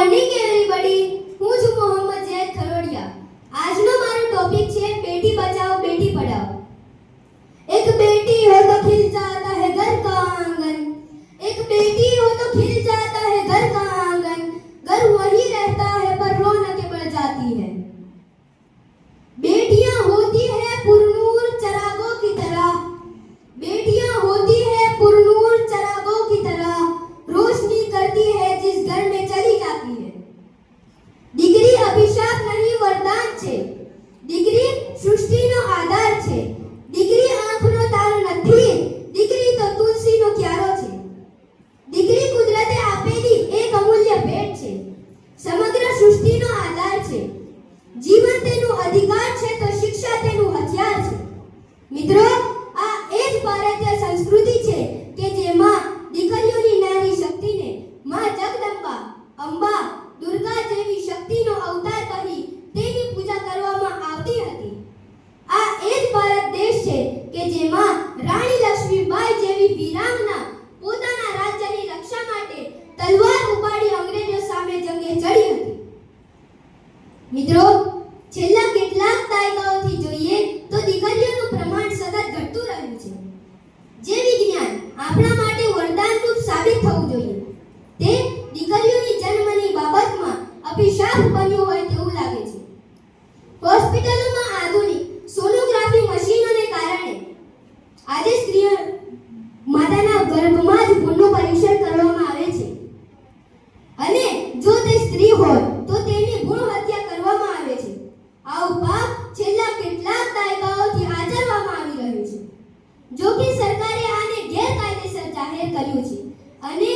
Morning everybody, હું છું મોહમ્મદ ઝૈદ ખરોડિયા. આજનો મારો ટોપિક છે બેટી બચાઓ બેટી પઢાઓ. एक बेटी हो तो खिल जाता है घर का आंगन, एक बेटी हो तो खिल जाता है घर का आंगन, घर वही रहता है पर रौनकें बढ़ जाती है. बेटियां होती है पुरनूर चरागों की तरह, बेटियां होती है पुरनूर चरागों की तरह, रोशनी करती है जिस घर में चली जाती है. દીકરી અભિશાપ નહીં વરદાન છે, દીકરી સૃષ્ટિનો આધાર છે, દીકરી આંખનો તારો નથી, દીકરી તો તુલસીનો ક્યારો છે. દીકરી કુદરતે આપેલી એક અમૂલ્ય ભેટ છે, સમગ્ર સૃષ્ટિનો આધાર છે. જીવન તેનું અધિકાર છે તો શિક્ષા તેનું હથિયાર છે. મિત્રો, આ એ જ ભારતીય સંસ્કૃતિ છે કે જેમાં દીકરીઓની નારી શક્તિને માં જગદંબા, અંબા, દુર્ગા જેવી શક્તિનો અવતાર કહી તેની પૂજા કરવામાં આવતી હતી. આ એ જ ભારત દેશ છે કે જેમાં રાણી લક્ષ્મીબાઈ જેવી વીરાંગના પોતાના રાજ્યની રક્ષા માટે તલવાર ઉપાડી અંગ્રેજો સામે જંગે ચડી હતી. મિત્રો, છેલ્લા કેટલાક દાયકાઓથી જોઈએ તો દીકરીઓનું પ્રમાણ સતત ઘટતું રહ્યું છે. જે વિજ્ઞાન આપણા માટે વરદાનરૂપ સાબિત થવું જોઈએ તે દીકરીઓની જન્મની બાબતમાં અભિશાપ બન્યું હોય તેવું લાગે છે. હોસ્પિટલોમાં આધુનિક સોનોગ્રાફી મશીનોને કારણે આજે સ્ત્રીઓ માતાના ગર્ભમાં જ ભ્રૂણનું પરીક્ષણ કરવામાં આવે છે અને જો તે સ્ત્રી હોય તો તેની ભ્રૂણ હત્યા કરવામાં આવે છે. આવું પાપ છેલ્લા કેટલાક દાયકાઓથી આચરવામાં આવી રહ્યું છે. જો કે સરકારે આને ગેરકાયદેસર જાહેર કર્યું છે અને